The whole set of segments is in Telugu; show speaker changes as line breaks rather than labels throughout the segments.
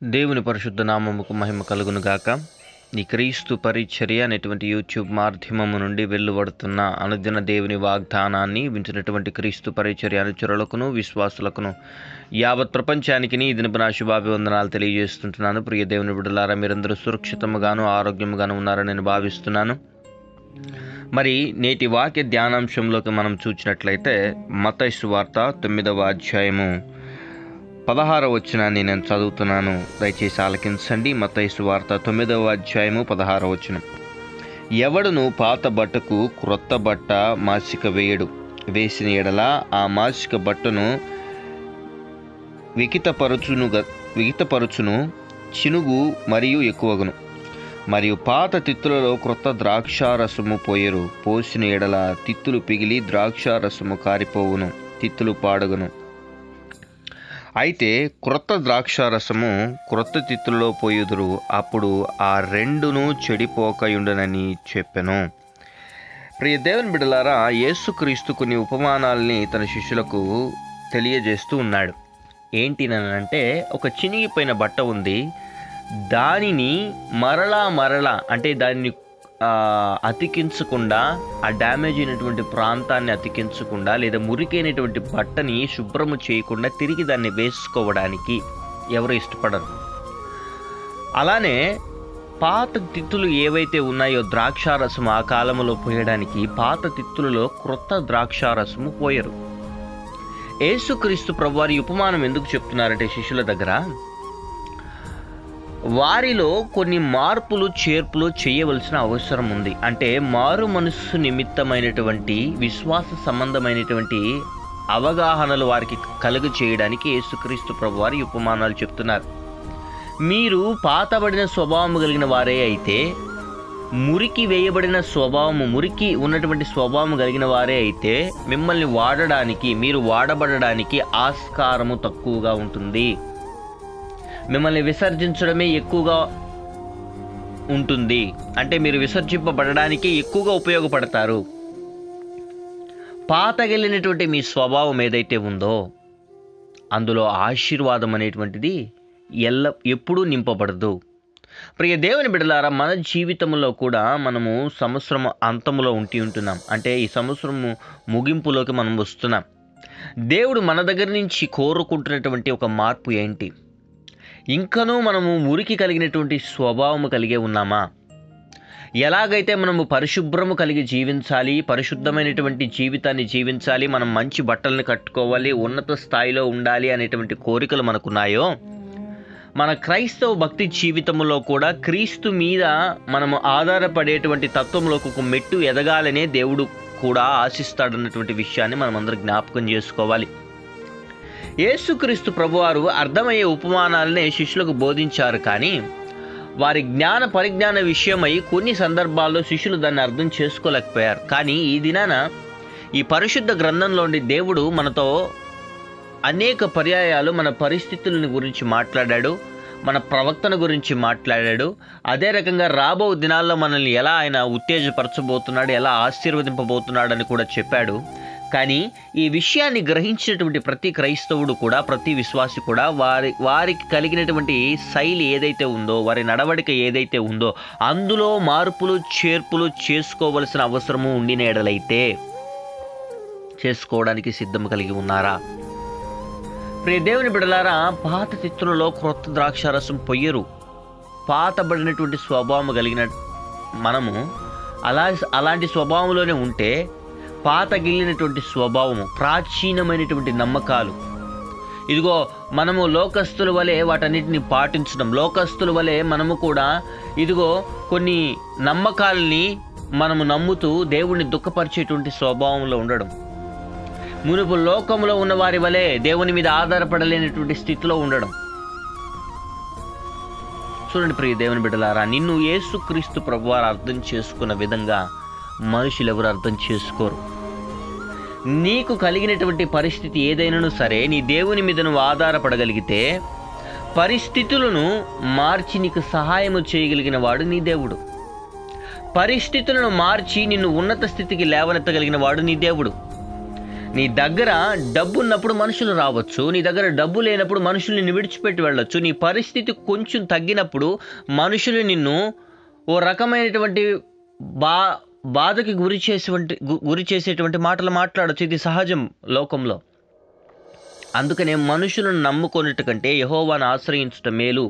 దేవుని పరిశుద్ధ నామముకు మహిమ కలుగును గాక. ఈ క్రీస్తు పరిచర్య అనేటువంటి యూట్యూబ్ మాధ్యమము నుండి వెలువడుతున్న అనుదిన దేవుని వాగ్దానాన్ని వింటున్నటువంటి క్రీస్తు పరిచర్య అనుచరులకును విశ్వాసులకును యావత్ ప్రపంచానికి ఈ దినపు నా శుభాభివందనాలు తెలియజేస్తుంటున్నాను. ప్రియ దేవుని బిడ్డలారా, మీరందరూ సురక్షితముగాను ఆరోగ్యముగాను ఉన్నారని నేను భావిస్తున్నాను. మరి నేటి వాక్య ధ్యానాంశంలోకి మనం చూసినట్లయితే మత్తయి సువార్త 9వ అధ్యాయము 16వ వచనాన్ని నేను చదువుతున్నాను, దయచేసి ఆలకించండి. మత్తయి సువార్త 9వ అధ్యాయము 16వ వచనం. ఎవడును పాత బట్టకు క్రొత్త బట్ట మాసిక వేసిన ఎడల ఆ మాసిక బట్టను వికితపరుచును, చినుగు మరియు ఎక్కువగును. మరియు పాత తిత్తులలో క్రొత్త ద్రాక్షారసము పోసిన ఎడల తిత్తులు పిగిలి ద్రాక్షారసము కారిపోవును, తిత్తులు పాడగును. అయితే క్రొత్త ద్రాక్షారసము క్రొత్త తిత్తులలో పోయుదురు, అప్పుడు ఆ రెండును చెడిపోకయుండునని చెప్పెను. ప్రియ దేవుని బిడ్డలారా, యేసుక్రీస్తు కొన్ని ఉపమానాల్ని తన శిష్యులకు తెలియజేస్తూ ఉన్నాడు. ఏంటినంటే, ఒక చినిగిపోయిన బట్ట ఉంది, దానిని మరలా అంటే దాన్ని అతికించకుండా, ఆ డ్యామేజ్ అయినటువంటి ప్రాంతాన్ని అతికించకుండా, లేదా మురికైనటువంటి బట్టని శుభ్రము చేయకుండా తిరిగి దాన్ని వేసుకోవడానికి ఎవరు ఇష్టపడరు. అలానే పాత తిత్తులు ఏవైతే ఉన్నాయో ద్రాక్షారసము ఆ కాలంలో పోయడానికి పాత తిత్తులలో క్రొత్త ద్రాక్షారసము పోయరు. యేసుక్రీస్తు ప్రభువారి ఉపమానం ఎందుకు చెప్తున్నారంటే శిష్యుల దగ్గర వారిలో కొన్ని మార్పులు చేర్పులు చేయవలసిన అవసరం ఉంది. అంటే మారు మనస్సు నిమిత్తమైనటువంటి విశ్వాస సంబంధమైనటువంటి అవగాహనలు వారికి కలుగు చేయడానికి యేసుక్రీస్తు ప్రభువారి ఉపమానాలు చెప్తున్నారు. మీరు పాతబడిన స్వభావము కలిగిన వారే అయితే, మురికి ఉన్నటువంటి స్వభావం కలిగిన వారే అయితే మిమ్మల్ని మీరు వాడబడడానికి ఆస్కారము తక్కువగా ఉంటుంది. మిమ్మల్ని విసర్జించడమే ఎక్కువగా ఉంటుంది. అంటే మీరు విసర్జింపబడడానికి ఎక్కువగా ఉపయోగపడతారు. పాతగెళ్ళినటువంటి మీ స్వభావం ఏదైతే ఉందో అందులో ఆశీర్వాదం అనేటువంటిది ఎప్పుడూ నింపబడదు. ప్రియ దేవుని బిడ్డలారా, మన జీవితంలో కూడా మనము సంవత్సరం అంతములో ఉంటున్నాం. అంటే ఈ సంవత్సరము ముగింపులోకి మనం వస్తున్నాం. దేవుడు మన దగ్గర నుంచి కోరుకుంటున్నటువంటి ఒక మార్పు ఏంటి? ఇంకనూ మనము మురికి కలిగినటువంటి స్వభావము కలిగే ఉన్నామా? ఎలాగైతే మనము పరిశుభ్రము కలిగి జీవించాలి, పరిశుద్ధమైనటువంటి జీవితాన్ని జీవించాలి, మనం మంచి బట్టలను కట్టుకోవాలి, ఉన్నత స్థాయిలో ఉండాలి అనేటువంటి కోరికలు మనకున్నాయో, మన క్రైస్తవ భక్తి జీవితంలో కూడా క్రీస్తు మీద మనము ఆధారపడేటువంటి తత్వంలోకి ఒక మెట్టు ఎదగాలనే దేవుడు కూడా ఆశిస్తాడన్నటువంటి విషయాన్ని మనం అందరం జ్ఞాపకం చేసుకోవాలి. యేసుక్రీస్తు ప్రభువారు అర్థమయ్యే ఉపమానాలనే శిష్యులకు బోధించారు, కానీ వారి జ్ఞాన పరిజ్ఞాన విషయమై కొన్ని సందర్భాల్లో శిష్యులు దాన్ని అర్థం చేసుకోలేకపోయారు. కానీ ఈ దినాన ఈ పరిశుద్ధ గ్రంథంలోని దేవుడు మనతో అనేక పర్యాయాలు మన పరిస్థితులను గురించి మాట్లాడాడు, మన ప్రవక్తన గురించి మాట్లాడాడు. అదే రకంగా రాబో దినాల్లో మనల్ని ఎలా ఆయన ఉత్తేజపరచబోతున్నాడు, ఎలా ఆశీర్వదింపబోతున్నాడు అని కూడా చెప్పాడు. కానీ ఈ విషయాన్ని గ్రహించినటువంటి ప్రతి క్రైస్తవుడు కూడా, ప్రతి విశ్వాసి కూడా వారికి కలిగినటువంటి శైలి ఏదైతే ఉందో, వారి నడవడిక ఏదైతే ఉందో అందులో మార్పులు చేర్పులు చేసుకోవలసిన అవసరము ఉండిన ఎడలైతే చేసుకోవడానికి సిద్ధం కలిగి ఉన్నారా? ప్రియ దేవుని బిడ్డలారా, పాత తిత్తులలో క్రొత్త ద్రాక్షారసం పొయ్యరు. పాతబడినటువంటి స్వభావం కలిగిన మనము అలాంటి స్వభావంలోనే ఉంటే, పాతగిల్లినటువంటి స్వభావము, ప్రాచీనమైనటువంటి నమ్మకాలు, ఇదిగో మనము లోకస్తుల వలె వాటన్నిటిని పాటించడం, లోకస్తుల వలె మనము కూడా ఇదిగో కొన్ని నమ్మకాలని మనము నమ్ముతూ దేవుణ్ణి దుఃఖపరిచేటువంటి స్వభావంలో ఉండడం, మునుపు లోకంలో ఉన్న వారి వలె దేవుని మీద ఆధారపడలేనటువంటి స్థితిలో ఉండడం. చూడండి ప్రియ దేవుని బిడ్డలారా, నిన్ను యేసుక్రీస్తు ప్రభువారు అర్థం చేసుకున్న విధంగా మనుషులు ఎవరు అర్థం చేసుకోరు. నీకు కలిగినటువంటి పరిస్థితి ఏదైనాను సరే, నీ దేవుని మీద నువ్వు ఆధారపడగలిగితే పరిస్థితులను మార్చి నీకు సహాయము చేయగలిగిన వాడు నీ దేవుడు. పరిస్థితులను మార్చి నిన్ను ఉన్నత స్థితికి లేవనెత్తగలిగిన వాడు నీ దేవుడు. నీ దగ్గర డబ్బు ఉన్నప్పుడు మనుషులు రావచ్చు, నీ దగ్గర డబ్బు లేనప్పుడు మనుషులు నిన్ను విడిచిపెట్టి వెళ్ళొచ్చు. నీ పరిస్థితి కొంచెం తగ్గినప్పుడు మనుషులు నిన్ను ఓ రకమైనటువంటి బాధకి గురి చేసేటువంటి మాటలు మాట్లాడచ్చు. ఇది సహజం లోకంలో. అందుకనే మనుషులను నమ్ముకొనుట కంటే యెహోవాను ఆశ్రయించుట మేలు,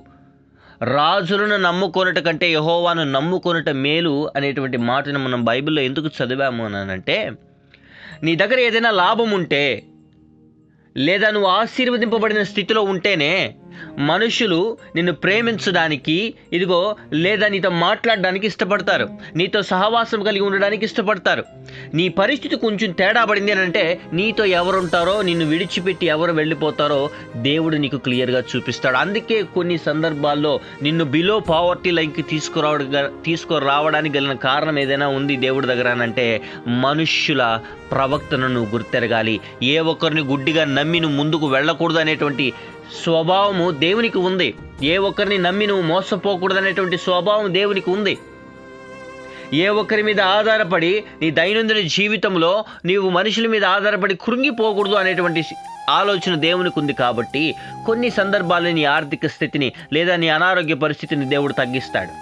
రాజులను నమ్ముకొనుట కంటే యెహోవాను నమ్ముకొనుట మేలు అనేటువంటి మాటను మనం బైబిల్లో ఎందుకు చదివాము అని అంటే, నీ దగ్గర ఏదైనా లాభం ఉంటే లేదా నువ్వు ఆశీర్వదింపబడిన స్థితిలో ఉంటేనే మనుషులు నిన్ను ప్రేమించడానికి, ఇదిగో లేదా నీతో మాట్లాడడానికి ఇష్టపడతారు, నీతో సహవాసం కలిగి ఉండడానికి ఇష్టపడతారు. నీ పరిస్థితి కొంచెం తేడా పడింది అని అంటే నీతో ఎవరుంటారో, నిన్ను విడిచిపెట్టి ఎవరు వెళ్ళిపోతారో దేవుడు నీకు క్లియర్గా చూపిస్తాడు. అందుకే కొన్ని సందర్భాల్లో నిన్ను బిలో పావర్టీ లైన్కి తీసుకురావడానికి గల కారణం ఏదైనా ఉంది దేవుడి దగ్గర అంటే, మనుష్యుల ప్రవక్తను గుర్తెరగాలి. ఏ ఒక్కరిని గుడ్డిగా నమ్మి నువ్వు ముందుకు వెళ్ళకూడదు అనేటువంటి స్వభావము దేవునికి ఉంది. ఏ ఒక్కరిని నమ్మి నువ్వు మోసపోకూడదు అనేటువంటి స్వభావం దేవునికి ఉంది. ఏ ఒక్కరి మీద ఆధారపడి నీ దైనందిన జీవితంలో నీవు మనుషుల మీద ఆధారపడి కృంగిపోకూడదు అనేటువంటి ఆలోచన దేవునికి ఉంది. కాబట్టి కొన్ని సందర్భాల్లో నీ ఆర్థిక స్థితిని లేదా నీ అనారోగ్య పరిస్థితిని దేవుడు తగ్గిస్తాడు.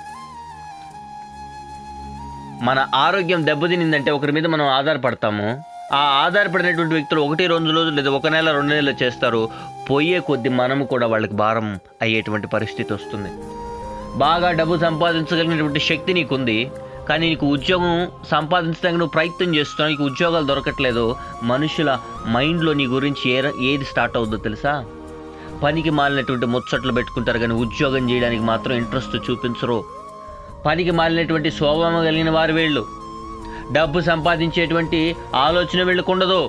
మన ఆరోగ్యం దెబ్బతినిందంటే ఒకరి మీద మనం ఆధారపడతాము. ఆ ఆధారపడినటువంటి వ్యక్తులు 1-2 రోజులు లేదా 1 నెల 2 నెలలు చేస్తారు. పోయే కొద్ది మనము కూడా వాళ్ళకి భారం అయ్యేటువంటి పరిస్థితి వస్తుంది. బాగా డబ్బు సంపాదించగలిగినటువంటి శక్తి నీకుంది, కానీ నీకు ఉద్యోగం సంపాదించడానికి నువ్వు ప్రయత్నం చేస్తున్నావు, నీకు ఉద్యోగాలు దొరకట్లేదు. మనుషుల మైండ్లో నీ గురించి ఏది స్టార్ట్ అవుద్దో తెలుసా? పనికి మాలినటువంటి ముచ్చట్లు పెట్టుకుంటారు, కానీ ఉద్యోగం చేయడానికి మాత్రం ఇంట్రెస్ట్ చూపించరు. పనికి మాలినటువంటి స్వభావం కలిగిన వారు వీళ్ళు. డబ్బు సంపాదించేటువంటి ఆలోచన వీళ్ళకుండదు.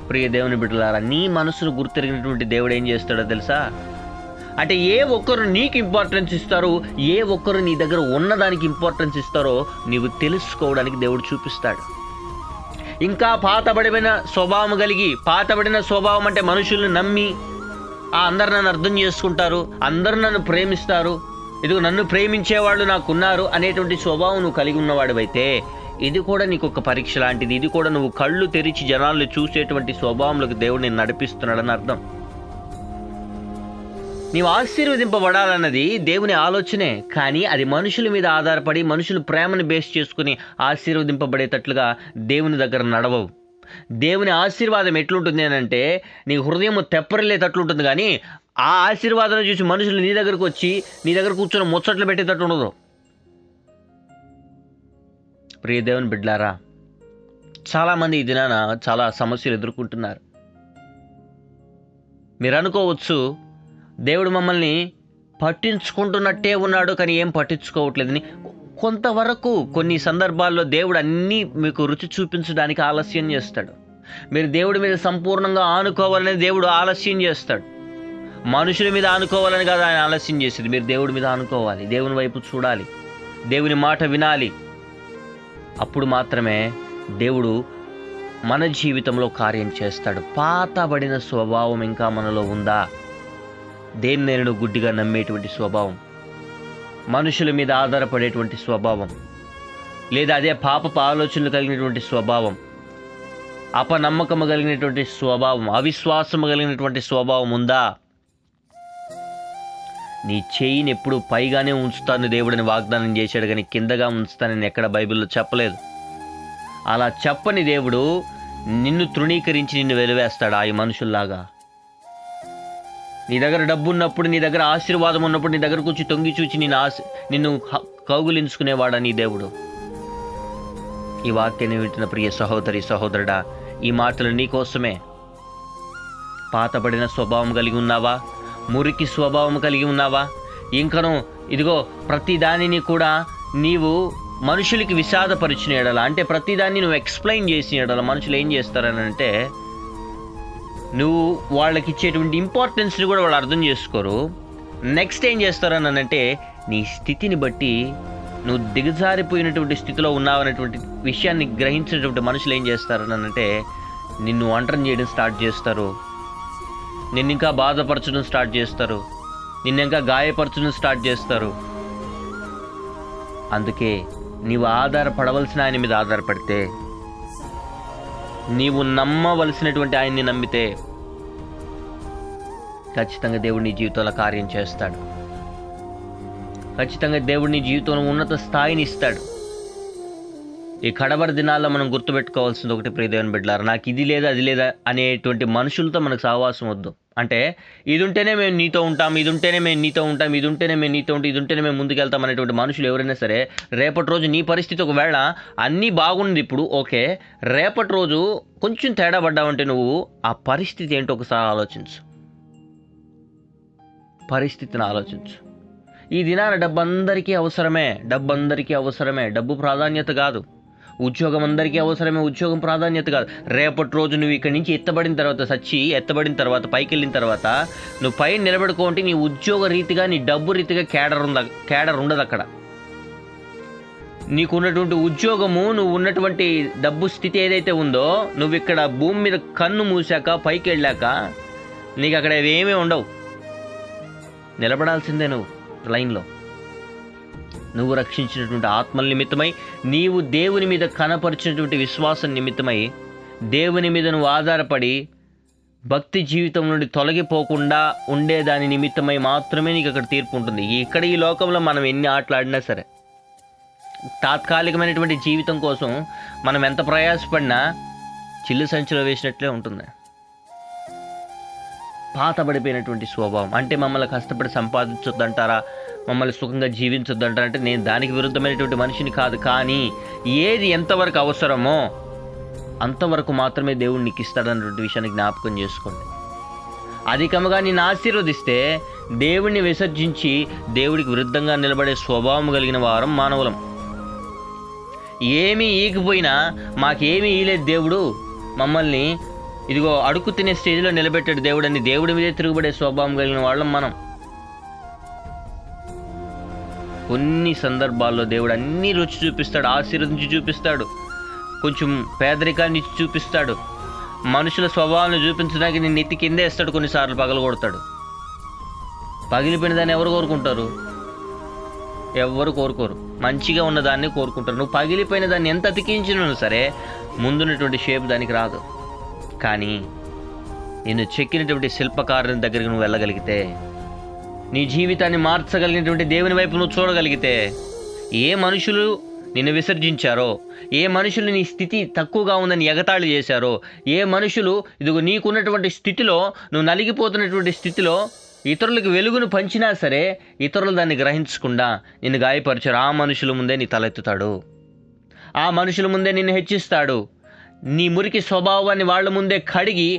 ప్రియ దేవుని బిడ్డలారా, నీ మనసును గుర్తెరిగినటువంటి దేవుడు ఏం చేస్తాడో తెలుసా? అంటే ఏ ఒక్కరు నీకు ఇంపార్టెన్స్ ఇస్తారో, ఏ ఒక్కరు నీ దగ్గర ఉన్నదానికి ఇంపార్టెన్స్ ఇస్తారో నీవు తెలుసుకోవడానికి దేవుడు చూపిస్తాడు. ఇంకా పాతబడిన స్వభావం అంటే మనుషుల్ని నమ్మి అందరు నన్ను అర్థం చేసుకుంటారు, అందరూ నన్ను ప్రేమిస్తారు, ఇదిగో నన్ను ప్రేమించేవాళ్ళు నాకున్నారు అనేటువంటి స్వభావం నువ్వు కలిగి ఉన్నవాడివైతే ఇది కూడా నీకు ఒక పరీక్ష లాంటిది. ఇది కూడా నువ్వు కళ్ళు తెరిచి జనాలను చూసేటువంటి స్వభావంలోకి దేవుడు నిన్ను నడిపిస్తున్నాడని అర్థం. నీవు ఆశీర్వదింపబడాలన్నది దేవుని ఆలోచనే, కానీ అది మనుషుల మీద ఆధారపడి మనుషుల ప్రేమను బేస్ చేసుకుని ఆశీర్వదింపబడేటట్లుగా దేవుని దగ్గర నడవవు. దేవుని ఆశీర్వాదం ఎట్లుంటుంది అని అంటే, నీ హృదయం తెప్పరిల్లేటట్లుంటుంది, కానీ ఆ ఆశీర్వాదం చూసి మనుషులు నీ దగ్గరకు వచ్చి నీ దగ్గర కూర్చొని ముచ్చట్లు పెట్టేటట్టు ఉండదు. ప్రియ దేవుని బిడ్డలారా, చాలామంది ఈ దినాన చాలా సమస్యలు ఎదుర్కొంటున్నారు. మీరు అనుకోవచ్చు, దేవుడు మమ్మల్ని పట్టించుకుంటున్నట్టే ఉన్నాడు కానీ ఏం పట్టించుకోవట్లేదని. కొంతవరకు కొన్ని సందర్భాల్లో దేవుడు అన్నీ మీకు రుచి చూపించడానికి ఆలస్యం చేస్తాడు. మీరు దేవుడి మీద సంపూర్ణంగా ఆనుకోవాలని దేవుడు ఆలస్యం చేస్తాడు. మనుషుల మీద ఆనుకోవాలని కాదు ఆయన ఆలస్యం చేసేది. మీరు దేవుడి మీద ఆనుకోవాలి, దేవుని వైపు చూడాలి, దేవుని మాట వినాలి. అప్పుడు మాత్రమే దేవుడు మన జీవితంలో కార్యం చేస్తాడు. పాతబడిన స్వభావం ఇంకా మనలో ఉందా? దేన్నైనా గుడ్డిగా నమ్మేటువంటి స్వభావం, మనుషుల మీద ఆధారపడేటువంటి స్వభావం, లేదా అదే పాపపు ఆలోచనలు కలిగినటువంటి స్వభావం, అపనమ్మకము కలిగినటువంటి స్వభావం, అవిశ్వాసము కలిగినటువంటి స్వభావం ఉందా? నీ చేయిని ఎప్పుడు పైగానే ఉంచుతాను దేవుడిని వాగ్దానం చేశాడు, కానీ కిందగా ఉంచుతానని ఎక్కడ బైబిల్లో చెప్పలేదు. అలా చెప్పని దేవుడు నిన్ను తృణీకరించి నిన్ను వెలివేస్తాడు ఆ మనుషుల్లాగా. నీ దగ్గర డబ్బు ఉన్నప్పుడు, నీ దగ్గర ఆశీర్వాదం ఉన్నప్పుడు నీ దగ్గరకు వచ్చి తొంగి చూచి నిన్ను కౌగులించుకునేవాడా నీ దేవుడు? ఈ వాక్యాన్ని వింటున్న ప్రియ సహోదరి సహోదరుడా, ఈ మాటలు నీకోసమే. పాతబడిన స్వభావం కలిగి ఉన్నావా? మురికి స్వభావం కలిగి ఉన్నావా? ఇంకను ఇదిగో ప్రతి దానిని కూడా నీవు మనుషులకి విషాదపరిచిన ఎడల, అంటే ప్రతిదాన్ని నువ్వు ఎక్స్ప్లెయిన్ చేసిన ఎడల మనుషులు ఏం చేస్తారని అంటే, నువ్వు వాళ్ళకి ఇచ్చేటువంటి ఇంపార్టెన్స్ని కూడా వాళ్ళు అర్థం చేసుకోరు. నెక్స్ట్ ఏం చేస్తారని అంటే, నీ స్థితిని బట్టి నువ్వు దిగజారిపోయినటువంటి స్థితిలో ఉన్నావనేటువంటి విషయాన్ని గ్రహించినటువంటి మనుషులు ఏం చేస్తారని అంటే, నిన్ను ఒంటరి చేయడం స్టార్ట్ చేస్తారు, నిన్ను ఇంకా బాధపరచడం స్టార్ట్ చేస్తారు, నిన్ను ఇంకా గాయపరచడం స్టార్ట్ చేస్తారు. అందుకే నీవు ఆధారపడవలసిన ఆయన మీద ఆధారపడితే నీవు నమ్మవలసినటువంటి ఆయన్ని నమ్మితే ఖచ్చితంగా దేవుడు నీ జీవితంలో కార్యం చేస్తాడు. ఖచ్చితంగా దేవుడు నీ జీవితంలో ఉన్నత స్థాయిని ఇస్తాడు. ఈ కడవరి దినాల్లో మనం గుర్తుపెట్టుకోవాల్సింది ఒకటి, ప్రియ దేవుని బిడ్డలారా, నాకు ఇది లేదా అది లేదా అనేటువంటి మనుషులతో మనకు సహవాసం వద్దు. అంటే ఇది ఉంటేనే మేము నీతో ఉంటాం, ఇది ఉంటేనే మేము నీతో ఉంటాం, ఇది ఉంటేనే మేము నీతో ఉంటాం, ఇది ఉంటేనే మేము ముందుకెళ్తాం అనేటువంటి మనుషులు ఎవరైనా సరే, రేపటి రోజు నీ పరిస్థితి ఒకవేళ అన్నీ బాగుంది ఇప్పుడు ఓకే, రేపటి రోజు కొంచెం తేడా పడ్డావంటే నువ్వు ఆ పరిస్థితి ఏంటో ఒకసారి ఆలోచించు. పరిస్థితిని ఆలోచించు. ఈ దినాన డబ్బు అందరికీ అవసరమే, డబ్బు ప్రాధాన్యత కాదు. ఉద్యోగం అందరికీ అవసరమే, ఉద్యోగం ప్రాధాన్యత కాదు. రేపటి రోజు నువ్వు ఇక్కడి నుంచి ఎత్తబడిన తర్వాత పైకి వెళ్ళిన తర్వాత నువ్వు పైన నిలబడుకోంటే నీ ఉద్యోగ రీతిగా, నీ డబ్బు రీతిగా కేడర్ ఉండదు అక్కడ. నీకున్నటువంటి ఉద్యోగము, నువ్వు ఉన్నటువంటి డబ్బు స్థితి ఏదైతే ఉందో, నువ్వు ఇక్కడ భూమి మీద కన్ను మూసాక పైకి వెళ్ళాక నీకు అక్కడ ఏమీ ఉండవు. నిలబడాల్సిందే నువ్వు లైన్లో. నువ్వు రక్షించినటువంటి ఆత్మల నిమిత్తమై, నీవు దేవుని మీద కనపరిచినటువంటి విశ్వాసం నిమిత్తమై, దేవుని మీద నువ్వు ఆధారపడి భక్తి జీవితం నుండి తొలగిపోకుండా ఉండేదాని నిమిత్తమై మాత్రమే నీకు అక్కడ తీర్పు ఉంటుంది. ఇక్కడ ఈ లోకంలో మనం ఎన్ని ఆటలాడినా సరే, తాత్కాలికమైనటువంటి జీవితం కోసం మనం ఎంత ప్రయాసపడినా చిల్లు సంచిలో వేసినట్లే ఉంటుంది. పాతబడిపోయినటువంటి స్వభావం అంటే మమ్మల్ని కష్టపడి సంపాదించొద్దంటారా, మమ్మల్ని సుఖంగా జీవించొద్దంటారా అంటే నేను దానికి విరుద్ధమైనటువంటి మనిషిని కాదు. కానీ ఏది ఎంతవరకు అవసరమో అంతవరకు మాత్రమే దేవుడు నీకు ఇస్తాడన్నటువంటి విషయాన్ని జ్ఞాపకం చేసుకోండి. అధికముగా నేను ఆశీర్వదిస్తే దేవుడిని విసర్జించి దేవుడికి విరుద్ధంగా నిలబడే స్వభావం కలిగిన వారం మానవులం. ఏమీ ఈగిపోయినా మాకేమీ ఈలేదు దేవుడు, మమ్మల్ని ఇదిగో అడుగు తినే స్టేజ్లో నిలబెట్టాడు దేవుడు అని దేవుడి మీదే తిరుగుబడే స్వభావం కలిగిన వాళ్ళం మనం. కొన్ని సందర్భాల్లో దేవుడు అన్నీ రుచి చూపిస్తాడు, ఆశీర్వదించి చూపిస్తాడు, కొంచెం పేదరికాన్ని చూపిస్తాడు, మనుషుల స్వభావాన్ని చూపించడానికి నేను ఎత్తి కిందే వేస్తాడు, కొన్నిసార్లు పగలగొడతాడు. పగిలిపోయిన దాన్ని ఎవరు కోరుకుంటారు? ఎవరు కోరుకోరు. మంచిగా ఉన్నదాన్ని కోరుకుంటారు. నువ్వు పగిలిపోయిన దాన్ని ఎంత అతికించినా సరే ముందున్నటువంటి షేప్ దానికి రాదు. కానీ నిన్ను చెక్కినటువంటి శిల్పకారుని దగ్గరికి నువ్వు వెళ్ళగలిగితే, నీ జీవితాన్ని మార్చగలిగినటువంటి దేవుని వైపు నువ్వు చూడగలిగితే, ఏ మనుషులు నిన్ను విసర్జించారో, ఏ మనుషులు నీ స్థితి తక్కువగా ఉందని ఎగతాళి చేశారో, ఏ మనుషులు ఇదిగో నీకున్నటువంటి స్థితిలో, నువ్వు నలిగిపోతున్నటువంటి స్థితిలో ఇతరులకు వెలుగును పంచినా సరే ఇతరులు దాన్ని గ్రహించకుండా నిన్ను గాయపరిచారు, ఆ మనుషుల ముందే నీ తలెత్తుతాడు, ఆ మనుషుల ముందే నిన్ను హెచ్చిస్తాడు. నీ మురికి స్వభావాన్ని వాళ్ళ ముందే కడిగి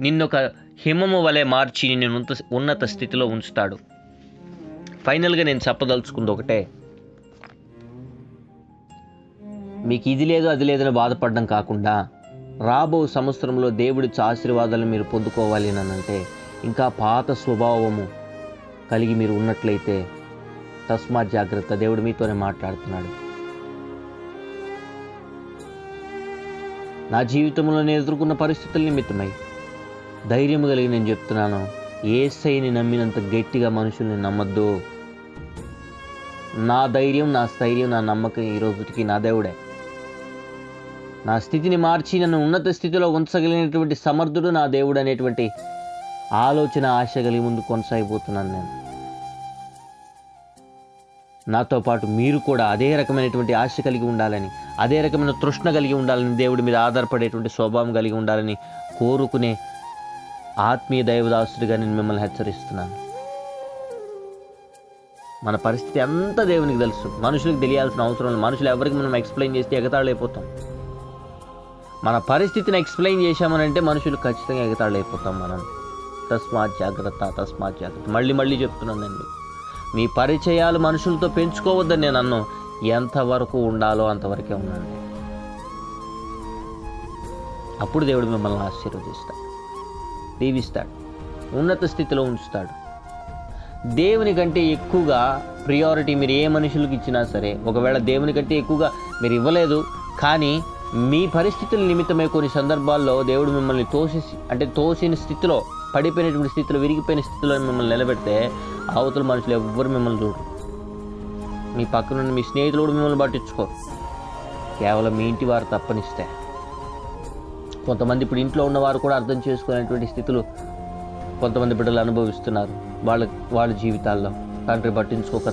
నిన్నొక హిమము వలె మార్చి నిన్ను ఉన్నత స్థితిలో ఉంచుతాడు. ఫైనల్గా నేను చెప్పదలుచుకుంది ఒకటే, మీకు ఇది లేదు అది లేదని బాధపడడం కాకుండా రాబో సంవత్సరంలో దేవుడిచ్చే ఆశీర్వాదాలను మీరు పొందుకోవాలి అంటే ఇంకా పాత స్వభావము కలిగి మీరు ఉన్నట్లయితే తస్మాత్ జాగ్రత్త, దేవుడు మీతోనే మాట్లాడుతున్నాడు. నా జీవితంలో నేను ఎదుర్కొన్న పరిస్థితుల నిమిత్తమై ధైర్యం కలిగి నేను చెప్తున్నాను, యేసయ్యని నమ్మినంత గట్టిగా మనుషుల్ని నమ్మద్దు. నా ధైర్యం, నా స్థైర్యం, నా నమ్మకం ఈ రోజుకి నా దేవుడే. నా స్థితిని మార్చి నన్ను ఉన్నత స్థితిలో ఉంచగలిగినటువంటి సమర్థుడు నా దేవుడు అనేటువంటి ఆలోచన, ఆశ కలిగి ముందు కొనసాగిపోతున్నాను నేను. నాతో పాటు మీరు కూడా అదే రకమైనటువంటి ఆశ కలిగి ఉండాలని, అదే రకమైన తృష్ణ కలిగి ఉండాలని, దేవుడి మీద ఆధారపడేటువంటి స్వభావం కలిగి ఉండాలని కోరుకునే ఆత్మీయ దైవదాసుడిగా నేను మిమ్మల్ని హెచ్చరిస్తున్నాను. మన పరిస్థితి అంతా దేవునికి తెలుసు, మనుషులకు తెలియాల్సిన అవసరం లేదు. మనుషులు ఎవరికి మనం ఎక్స్ప్లెయిన్ చేస్తే ఎగతాళైపోతాం. మన పరిస్థితిని ఎక్స్ప్లెయిన్ చేశామనంటే మనుషులు ఖచ్చితంగా ఎగతాళైపోతాం మనం. తస్మాత్ జాగ్రత్త. మళ్ళీ చెప్తున్నాను నేను, మీ పరిచయాలు మనుషులతో పెంచుకోవద్దని నేను అన్ను. ఎంతవరకు ఉండాలో అంతవరకే ఉండండి. అప్పుడు దేవుడు మిమ్మల్ని ఆశీర్వదిస్తాడు, దీవిస్తాడు, ఉన్నత స్థితిలో ఉంచుతాడు. దేవుని కంటే ఎక్కువగా ప్రియారిటీ మీరు ఏ మనుషులకు ఇచ్చినా సరే, ఒకవేళ దేవుని కంటే ఎక్కువగా మీరు ఇవ్వలేదు కానీ మీ పరిస్థితుల నిమిత్తమే కొన్ని సందర్భాల్లో దేవుడు మిమ్మల్ని తోసిన స్థితిలో, పడిపోయినటువంటి స్థితిలో, విరిగిపోయిన స్థితిలో మిమ్మల్ని నిలబెడితే అవతల మనుషులు ఎవ్వరు మిమ్మల్ని చూడరు. మీ పక్కనున్న మీ స్నేహితులు కూడా మిమ్మల్ని పట్టించుకోరు. కేవలం మీ ఇంటి వారు తప్పనిస్తే కొంతమంది ఇప్పుడు ఇంట్లో ఉన్నవారు కూడా అర్థం చేసుకునేటువంటి స్థితులు కొంతమంది బిడ్డలు అనుభవిస్తున్నారు వాళ్ళ జీవితాల్లో. తండ్రి పట్టించుకోక,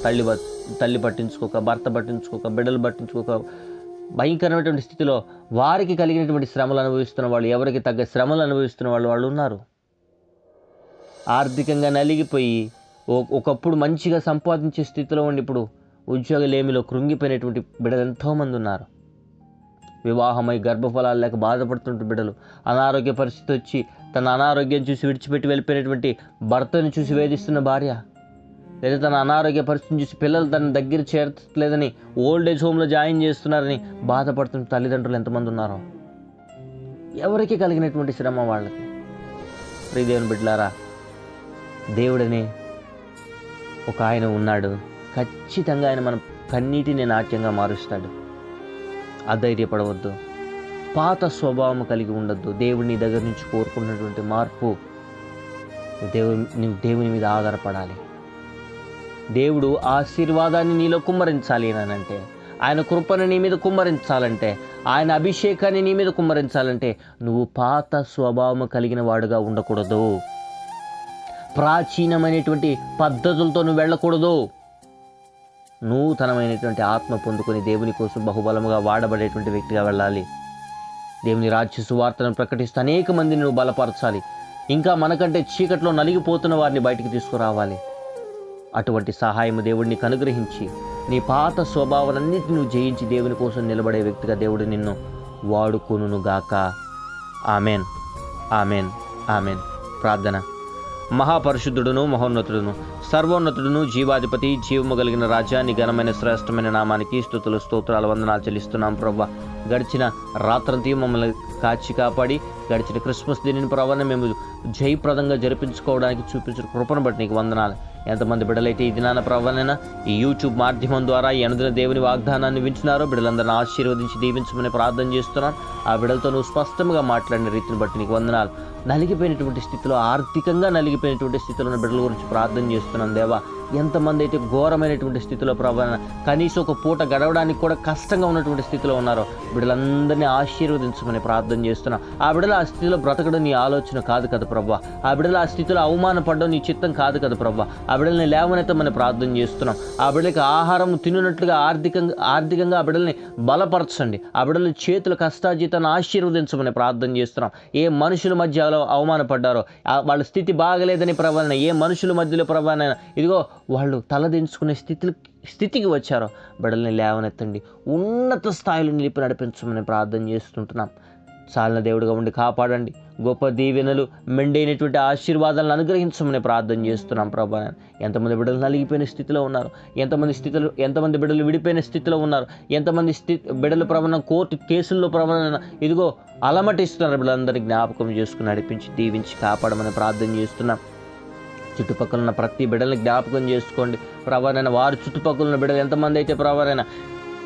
తల్లి పట్టించుకోక, భర్త పట్టించుకోక, బిడ్డలు పట్టించుకోక, భయంకరమైనటువంటి స్థితిలో వారికి కలిగినటువంటి శ్రమలు అనుభవిస్తున్న వాళ్ళు, ఎవరికి తగ్గ శ్రమలు అనుభవిస్తున్న వాళ్ళు ఉన్నారు. ఆర్థికంగా నలిగిపోయి ఒకప్పుడు మంచిగా సంపాదించే స్థితిలో ఉండి ఇప్పుడు ఉద్యోగలేమిలో కృంగిపోయినటువంటి బిడ్డలు ఎంతోమంది ఉన్నారు. వివాహమై గర్భఫలాలు లేక బాధపడుతున్న బిడ్డలు, అనారోగ్య పరిస్థితి వచ్చి తన అనారోగ్యం చూసి విడిచిపెట్టి వెళ్ళిపోయినటువంటి భర్తను చూసి వేధిస్తున్న భార్య, లేదా తన అనారోగ్య పరిస్థితిని చూసి పిల్లలు తన దగ్గర చేర్చలేదని ఓల్డ్ ఏజ్ హోమ్లో జాయిన్ చేస్తున్నారని బాధపడుతున్న తల్లిదండ్రులు ఎంతమంది ఉన్నారో. ఎవరికి కలిగినటువంటి శ్రమ వాళ్ళకి. ప్రియదేవుని బిడ్డలారా, దేవుడనే ఒక ఆయన ఉన్నాడు. ఖచ్చితంగా ఆయన మన కన్నీటిని నాట్యంగా మారుస్తాడు. అధైర్యపడవద్దు, పాత స్వభావం కలిగి ఉండొద్దు. దేవుడిని దగ్గర నుంచి కోరుకున్నటువంటి మార్పు దేవుని మీద ఆధారపడాలి. దేవుడు ఆశీర్వాదాన్ని నీలో కుమ్మరించాలి అంటే, ఆయన కృపను నీ మీద కుమ్మరించాలంటే, ఆయన అభిషేకాన్ని నీ మీద కుమ్మరించాలంటే నువ్వు పాత స్వభావం కలిగిన వాడుగా ఉండకూడదు. ప్రాచీనమైనటువంటి పద్ధతులతో నువ్వు వెళ్ళకూడదు. నూతనమైనటువంటి ఆత్మ పొందుకొని దేవుని కోసం బహుబలముగా వాడబడేటువంటి వ్యక్తిగా వెళ్ళాలి. దేవుని రాజ్య సువార్తను ప్రకటిస్తూ అనేక మందిని నువ్వు బలపరచాలి. ఇంకా మనకంటే చీకట్లో నలిగిపోతున్న వారిని బయటికి తీసుకురావాలి. అటువంటి సహాయం దేవుడిని అనుగ్రహించి నీ పాత స్వభావాలన్నిటిని నువ్వు జయించి దేవుని కోసం నిలబడే వ్యక్తిగా దేవుడు నిన్ను వాడుకొనును గాక. Amen, amen, amen. ప్రార్థన. మహాపరిశుద్ధుడును, మహోన్నతుడును, సర్వోన్నతుడును, జీవాధిపతి, జీవము కలిగిన రాజ్యాన్ని ఘనమైన శ్రేష్టమైన నామానికి స్తుతులు, స్తోత్రాలు, వందనాలు చెల్లిస్తున్నాం ప్రభువా. గడిచిన రాత్రంతా మమ్మల్ని కాచి కాపాడి గడిచిన క్రిస్మస్ దినాన్ని ప్రభువా మేము జయప్రదంగా జరిపించుకోవడానికి చూపించిన కృపను బట్టి నీకు వందనాలు. ఎంతమంది బిడ్డలైతే ఈ దినాన ప్రభువైనా ఈ యూట్యూబ్ మాధ్యమం ద్వారా ఈ అనుదిన దేవుని వాగ్దానాన్ని వింటున్నారో బిడ్డలందరినీ ఆశీర్వదించి దీవించమని ప్రార్థన చేస్తున్నాను. ఆ బిడ్డలతో నువ్వు స్పష్టంగా మాట్లాడిన రీతిని బట్టి నీకు వందనాలు. నలిగిపోయినటువంటి స్థితిలో, ఆర్థికంగా నలిగిపోయినటువంటి స్థితిలో ఉన్న బిడ్డల గురించి ప్రార్థన చేస్తున్నాను దేవా. ఎంతమంది అయితే ఘోరమైనటువంటి స్థితిలో ప్రభువైనా కనీసం ఒక పూట గడవడానికి కూడా కష్టంగా ఉన్నటువంటి స్థితిలో ఉన్నారో బిడ్డలందరినీ ఆశీర్వదించమని ప్రార్థన చేస్తున్నాం. ఆ బిడ్డలు ఆ స్థితిలో బ్రతకడం నీ ఆలోచన కాదు కదా ప్రభువా. ఆ బిడ్డలు ఆ స్థితిలో అవమానపడడం నీ చిత్తం కాదు కదా ప్రభువా. ఆ బిడ్డల్ని లేవనెత్తమని ప్రార్థన చేస్తున్నాం. ఆ బిడ్డలకి ఆహారం తిన్నట్లుగా ఆర్థికంగా ఆ బిడ్డల్ని బలపరచండి. ఆ బిడ్డల చేతుల కష్టాజీతాన్ని ఆశీర్వదించమని ప్రార్థన చేస్తున్నాం. ఏ మనుషుల మధ్య అవమానపడ్డారో, వాళ్ళ స్థితి బాగలేదని ప్రభువైనా ఏ మనుషుల మధ్యలో ప్రభువైనా ఇదిగో వాళ్ళు తలదించుకునే స్థితికి వచ్చారో బిడ్డల్ని లేవనెత్తండి. ఉన్నత స్థాయిలో నిలిపి నడిపించమని ప్రార్థన చేస్తుంటున్నాం. చాలిన దేవుడిగా ఉండి కాపాడండి. గొప్ప దీవెనలు, మెండైనటువంటి ఆశీర్వాదాలను అనుగ్రహించమని ప్రార్థన చేస్తున్నాం ప్రభా. ఎంతమంది బిడ్డలు నలిగిపోయిన స్థితిలో ఉన్నారు, ఎంతమంది బిడ్డలు విడిపోయిన స్థితిలో ఉన్నారు, ఎంతమంది బిడ్డలు ప్రభావం కోర్టు కేసుల్లో ప్రభావం ఇదిగో అలమటిస్తున్నారు. బిడ్డలందరినీ జ్ఞాపకం చేసుకుని నడిపించి దీవించి కాపాడమని ప్రార్థన చేస్తున్నాం. చుట్టుపక్కల ఉన్న ప్రతి బిడ్డల్ని జ్ఞాపకం చేసుకోండి ప్రభావైనా. వారు చుట్టుపక్కల ఉన్న బిడ్డలు ఎంతమంది అయితే ప్రభావైనా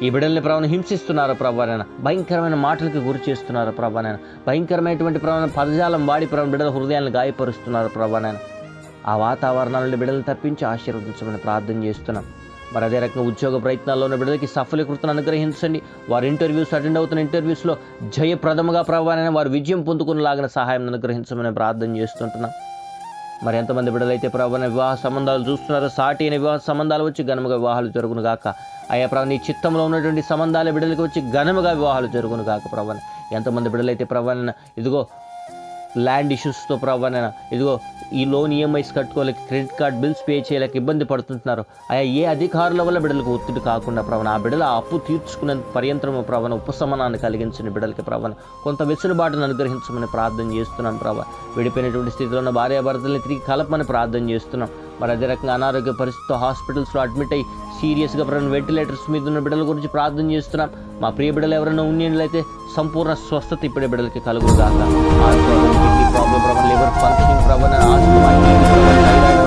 ఈ బిడ్డల్ని ప్రభావం హింసిస్తున్నారు ప్రభావైనా, భయంకరమైన మాటలకి గురి చేస్తున్నారు ప్రభావైనా, భయంకరమైనటువంటి ప్రభావం పదజాలం వాడి బిడ్డల హృదయాలను గాయపరుస్తున్నారు ప్రభావైనా. ఆ వాతావరణాల నుండి బిడ్డలను తప్పించి ఆశీర్వదించమని ప్రార్థన చేస్తున్నాం. మరి అదే రకంగా ఉద్యోగ ప్రయత్నాల్లో ఉన్న బిడ్డలకి సఫలీకృతను అనుగ్రహించండి. వారు అటెండ్ అవుతున్న ఇంటర్వ్యూస్లో జయప్రదముగా ప్రభావైనా వారు విజయం పొందుకునేలాగిన సహాయం అనుగ్రహించమని ప్రార్థన చేస్తుంటున్నాం. మరి ఎంతమంది బిడ్డలైతే ప్రభువైన వివాహ సంబంధాలు చూస్తున్నారో సాటి అయిన వివాహ సంబంధాలు వచ్చి ఘనముగా వివాహాలు జరుగును గాక. అయ్యా ప్రభు, నీ చిత్తంలో ఉన్నటువంటి సంబంధాల బిడ్డలకి వచ్చి ఘనముగా వివాహాలు జరుగును గాక ప్రభువైన. ఎంతమంది బిడ్డలైతే ప్రభువైన ఇదిగో ల్యాండ్ ఇష్యూస్తో ప్రభువైన ఇదిగో ఈ లోన్ ఈఎంఐస్ కట్టుకోలేక, క్రెడిట్ కార్డ్ బిల్స్ పే చేయలేక ఇబ్బంది పడుతుంటున్నారు. అయ్యా ఏ అధికారుల వల్ల బిడ్డలకు ఒత్తిడి కాకుండా ప్రభువైన ఆ బిడ్డలు ఆ అప్పు తీర్చుకునే పర్యంతరము ప్రభువైన ఉపశమనాన్ని కలిగించిన బిడ్డలకి ప్రభువైన కొంత వెసులుబాటును అనుగ్రహించమని ప్రార్థన చేస్తున్నాం ప్రభావ. విడిపోయినటువంటి స్థితిలో ఉన్న భార్యాభర్తల్ని తిరిగి కలపమని ప్రార్థన చేస్తున్నాం. మరి అదే రకంగా అనారోగ్య పరిస్థితితో హాస్పిటల్స్లో అడ్మిట్ అయ్యి సీరియస్గా వెంటిలేటర్స్ మీద ఉన్న బిడ్డల గురించి ప్రార్థన చేస్తున్నాం. మా ప్రియ బిడ్డలు ఎవరైనా ఉన్నట్లయితే సంపూర్ణ స్వస్థత ఇప్పుడే బిడ్డలకి కలుగుగాక. కిడ్నీ ప్రాబ్లం, లివర్ ఫంక్షనింగ్,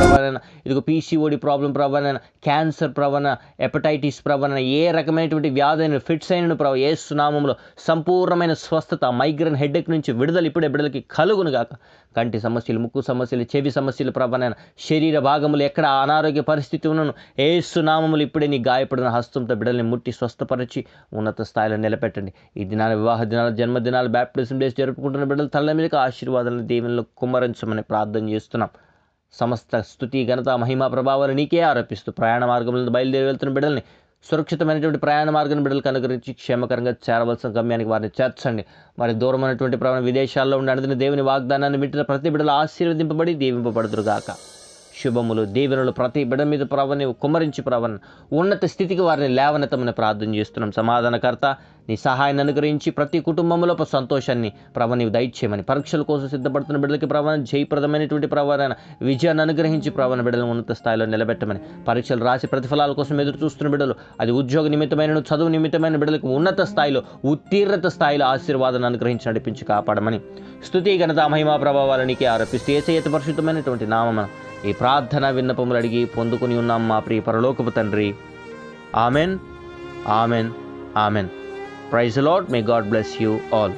ప్రభావైనా, ఇదిగో పీసీఓడి ప్రాబ్లం ప్రభావైనా, క్యాన్సర్ ప్రభావైనా, హెపటైటిస్ ప్రభావైనా, ఏ రకమైనటువంటి వ్యాధి అయిన ఫిట్స్ అయిన ప్రభావ యేసు నామములో సంపూర్ణమైన స్వస్థత, మైగ్రేన్ హెడ్ఏక్ నుంచి విడుదల ఇప్పుడే బిడ్డలకి కలుగును గాక. కంటి సమస్యలు, ముక్కు సమస్యలు, చెవి సమస్యలు ప్రభావైనా, శరీర భాగములు ఎక్కడ అనారోగ్య పరిస్థితి ఉన్నను యేసు నామములు ఇప్పుడే నీ గాయపడిన హస్తంతో బిడ్డల్ని ముట్టి స్వస్థపరిచి ఉన్నత స్థాయిలో నిలబెట్టండి. ఈ దినాల వివాహ దినాలు, జన్మదినాలు, బ్యాప్టిజం డేస్ జరుపుకుంటున్న బిడ్డలు తల్ల మీదకి ఆశీర్వాదాలను దీవెనలు కుమ్మరించమని ప్రార్థన చేస్తున్నాం. సమస్త స్తుతి, ఘనత, మహిమా ప్రభావాలు నీకే ఆరోపిస్తూ ప్రయాణ మార్గంలో బయలుదేరి వెళ్తున్న బిడ్డల్ని సురక్షితమైనటువంటి ప్రయాణ మార్గం బిడ్డలకు అనుగ్రహించి క్షేమకరంగా చేరవలసిన గమ్యానికి వారిని చేర్చండి. మరి దూరమైనటువంటి విదేశాల్లో ఉండి అడిగిన దేవుని వాగ్దానాన్ని వింటున్న ప్రతి బిడ్డలు ఆశీర్వదింపబడి దీవింపబడుదురుగాక. శుభములు, దీవెనలు ప్రతి బిడ్డ మీద ప్రభని కుమ్మరించి ప్రభను ఉన్నత స్థితికి వారిని లేవనెత్తమని ప్రార్థన చేస్తున్నాం. సమాధానకర్త నీ సహాయాన్ని అనుగ్రహించి ప్రతి కుటుంబంలో సంతోషాన్ని ప్రభని దయచేయమని, పరీక్షల కోసం సిద్ధపడుతున్న బిడ్డలకి ప్రభావం జయప్రదమైనటువంటి ప్రభావాన్ని విజయాన్ని అనుగ్రహించి ప్రభావం బిడ్డలను ఉన్నత స్థాయిలో నిలబెట్టమని, పరీక్షలు రాసి ప్రతిఫలాల కోసం ఎదురు చూస్తున్న బిడ్డలు, అది ఉద్యోగ నిమిత్తమైన, చదువు నిమిత్తమైన బిడ్డలకు ఉన్నత స్థాయిలో, ఉత్తీర్ణత స్థాయిలో ఆశీర్వాదాన్ని అనుగ్రహించి నడిపించి కాపాడమని, స్తుతి, ఘనత, మహిమా ప్రభావాలనికి ఆరోపిస్తూ యేసయ్య పరిశుద్ధమైనటువంటి నామమున ఈ ప్రార్థన విన్నపములు అడిగి పొందుకుని ఉన్నాం మా ప్రియ పరలోకపు తండ్రి. Amen, amen, amen. Praise the Lord. May God bless you all.